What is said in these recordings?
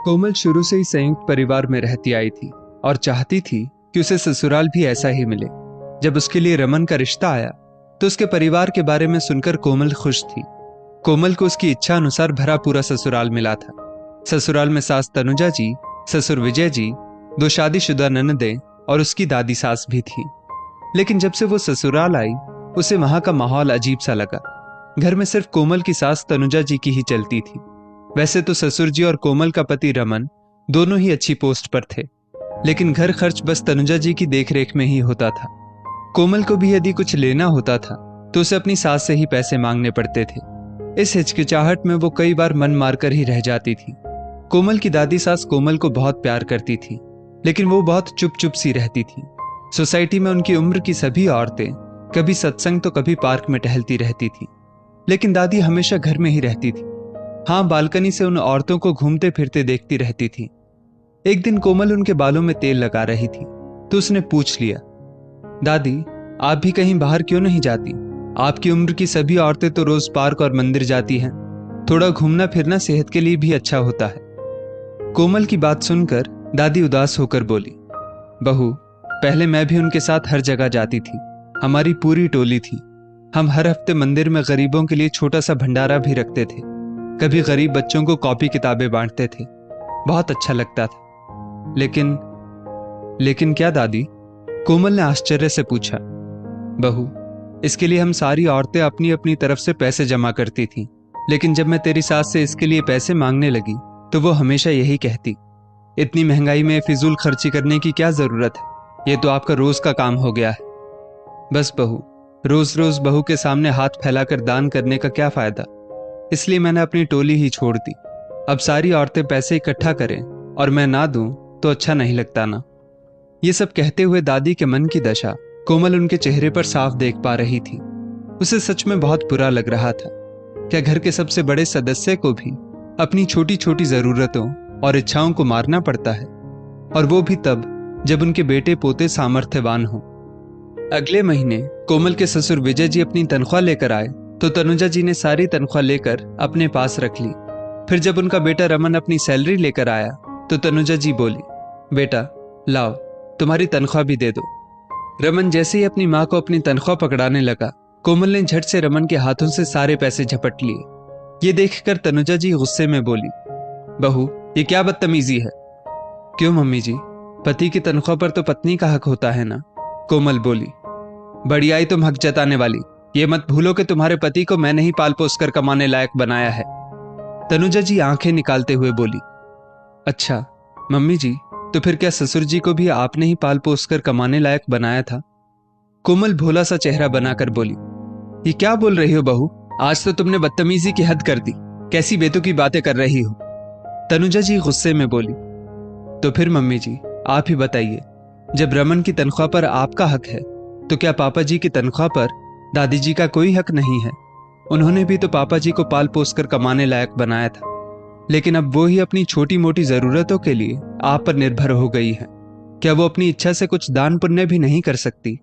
कोमल शुरू से ही संयुक्त परिवार में रहती आई थी और चाहती थी कि उसे ससुराल भी ऐसा ही मिले। जब उसके लिए रमन का रिश्ता आया तो उसके परिवार के बारे में सुनकर कोमल खुश थी। कोमल को उसकी इच्छा अनुसार भरा पूरा ससुराल मिला था। ससुराल में सास तनुजा जी, ससुर विजय जी, 2 शादीशुदा ननदें और उसकी दादी सास भी थी। लेकिन जब से वो ससुराल आई उसे वहां का माहौल अजीब सा लगा। घर में सिर्फ कोमल की सास तनुजा जी की ही चलती थी। वैसे तो ससुर जी और कोमल का पति रमन दोनों ही अच्छी पोस्ट पर थे, लेकिन घर खर्च बस तनुजा जी की देखरेख में ही होता था। कोमल को भी यदि कुछ लेना होता था तो उसे अपनी सास से ही पैसे मांगने पड़ते थे। इस हिचकिचाहट में वो कई बार मन मारकर ही रह जाती थी। कोमल की दादी सास कोमल को बहुत प्यार करती थी, लेकिन वो बहुत चुप चुप सी रहती थी। सोसाइटी में उनकी उम्र की सभी औरतें कभी सत्संग तो कभी पार्क में टहलती रहती थी, लेकिन दादी हमेशा घर में ही रहती थी। हाँ, बालकनी से उन औरतों को घूमते फिरते देखती रहती थी। एक दिन कोमल उनके बालों में तेल लगा रही थी तो उसने पूछ लिया, दादी आप भी कहीं बाहर क्यों नहीं जाती? आपकी उम्र की सभी औरतें तो रोज पार्क और मंदिर जाती हैं। थोड़ा घूमना फिरना सेहत के लिए भी अच्छा होता है। कोमल की बात सुनकर दादी उदास होकर बोली, बहू पहले मैं भी उनके साथ हर जगह जाती थी। हमारी पूरी टोली थी। हम हर हफ्ते मंदिर में गरीबों के लिए छोटा सा भंडारा भी रखते थे। कभी गरीब बच्चों को कॉपी किताबें बांटते थे। बहुत अच्छा लगता था। लेकिन क्या दादी? कोमल ने आश्चर्य से पूछा। बहू इसके लिए हम सारी औरतें अपनी अपनी तरफ से पैसे जमा करती थीं, लेकिन जब मैं तेरी सास से इसके लिए पैसे मांगने लगी तो वो हमेशा यही कहती, इतनी महंगाई में फिजूल खर्ची करने की क्या जरूरत है? ये तो आपका रोज का काम हो गया है। बस बहू, रोज रोज बहू के सामने हाथ फैलाकर दान करने का क्या फायदा? इसलिए मैंने अपनी टोली ही छोड़ दी। अब सारी औरतें पैसे इकट्ठा करें और मैं ना दूं तो अच्छा नहीं लगता ना। ये सब कहते हुए दादी के मन की दशा कोमल उनके चेहरे पर साफ देख पा रही थी। उसे सच में बहुत बुरा लग रहा था। क्या घर के सबसे बड़े सदस्य को भी अपनी छोटी छोटी जरूरतों और इच्छाओं को मारना पड़ता है? और वो भी तब जब उनके बेटे पोते सामर्थ्यवान हों। अगले महीने कोमल के ससुर विजय जी अपनी तनख्वाह लेकर आए तो तनुजा जी ने सारी तनख्वाह लेकर अपने पास रख ली। फिर जब उनका बेटा रमन अपनी सैलरी लेकर आया तो तनुजा जी बोली, बेटा लाओ तुम्हारी तनख्वाह भी दे दो। रमन जैसे ही अपनी माँ को अपनी तनख्वाह पकड़ाने लगा, कोमल ने झट से रमन के हाथों से सारे पैसे झपट लिए। ये देखकर तनुजा जी गुस्से में बोली, बहू ये क्या बदतमीजी है? क्यों मम्मी जी, पति की तनख्वाह पर तो पत्नी का हक होता है ना? कोमल बोली। बढ़ियाई तुम हक जताने वाली, ये मत भूलो कि तुम्हारे पति को मैंने ही पाल पोस कर कमाने लायक बनाया है। तनुजा जी आंखें निकालते हुए बोली, अच्छा मम्मी जी, तो फिर क्या ससुर जी को भी आपने ही पाल पोस कर कमाने लायक बनाया था? कोमल भोला सा चेहरा बनाकर बोली, ये क्या बोल रही हो बहू? आज तो तुमने बदतमीजी की हद कर दी। कैसी बेतुकी बातें कर रही हो? तनुजा जी गुस्से में बोली, तो फिर मम्मी जी आप ही बताइए, जब रमन की तनख्वाह पर आपका हक है तो क्या पापा जी की तनख्वाह पर दादी जी का कोई हक नहीं है? उन्होंने भी तो पापा जी को पाल पोस कर कमाने लायक बनाया था, लेकिन अब वो ही अपनी छोटी मोटी जरूरतों के लिए आप पर निर्भर हो गई है। क्या वो अपनी इच्छा से कुछ दान पुण्य भी नहीं कर सकती,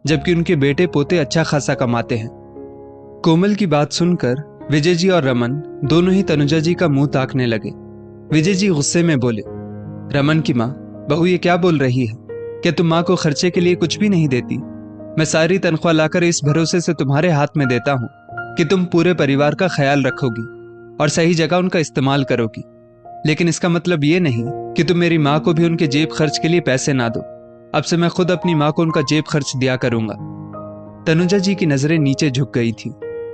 जबकि उनके बेटे पोते अच्छा खासा कमाते हैं? कोमल की बात सुनकर विजय जी और रमन दोनों ही तनुजा जी का मुंह ताकने लगे। विजय जी गुस्से में बोले, रमन की माँ, बहू ये क्या बोल रही है? क्या तुम माँ को खर्चे के लिए कुछ भी नहीं देती? मैं सारी तनख्वाह लाकर इस भरोसे से तुम्हारे हाथ में देता हूँ कि तुम पूरे परिवार का ख्याल रखोगी और सही जगह उनका इस्तेमाल करोगी, लेकिन इसका मतलब ये नहीं कि तुम मेरी माँ को भी उनके जेब खर्च के लिए पैसे ना दो। अब से मैं खुद अपनी माँ को उनका जेब खर्च दिया करूंगा। तनुजा जी की नजरें नीचे झुक गई थी।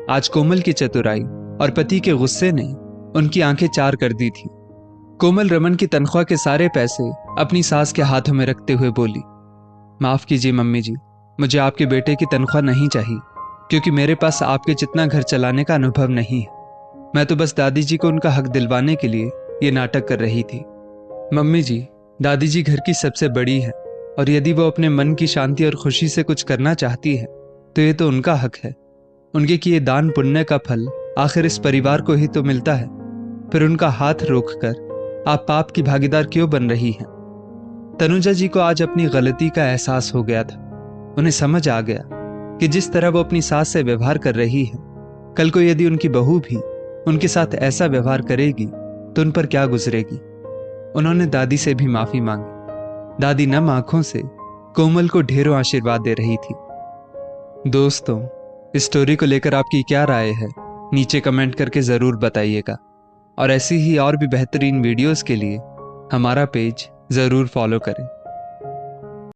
आज कोमल की चतुराई और पति के गुस्से ने उनकी आंखें चार कर दी थी। कोमल रमन की तनख्वाह के सारे पैसे अपनी सास के हाथों में रखते हुए बोली, माफ कीजिए मम्मी जी, मुझे आपके बेटे की तनख्वाह नहीं चाहिए, क्योंकि मेरे पास आपके जितना घर चलाने का अनुभव नहीं है। मैं तो बस दादी जी को उनका हक दिलवाने के लिए ये नाटक कर रही थी। मम्मी जी, दादी जी घर की सबसे बड़ी है और यदि वो अपने मन की शांति और खुशी से कुछ करना चाहती है तो ये तो उनका हक है। उनके किए दान पुण्य का फल आखिर इस परिवार को ही तो मिलता है। फिर उनका हाथ रोककर आप पाप की भागीदार क्यों बन रही हैं? तनुजा जी को आज अपनी गलती का एहसास हो गया था। उन्हें समझ आ गया कि जिस तरह वो अपनी सास से व्यवहार कर रही है, कल को यदि उनकी बहू भी उनके साथ ऐसा व्यवहार करेगी तो उन पर क्या गुजरेगी। उन्होंने दादी से भी माफी मांगी। दादी नम आंखों से कोमल को ढेरों आशीर्वाद दे रही थी। दोस्तों, इस स्टोरी को लेकर आपकी क्या राय है, नीचे कमेंट करके जरूर बताइएगा। और ऐसी ही और भी बेहतरीन वीडियोस के लिए हमारा पेज जरूर फॉलो करें।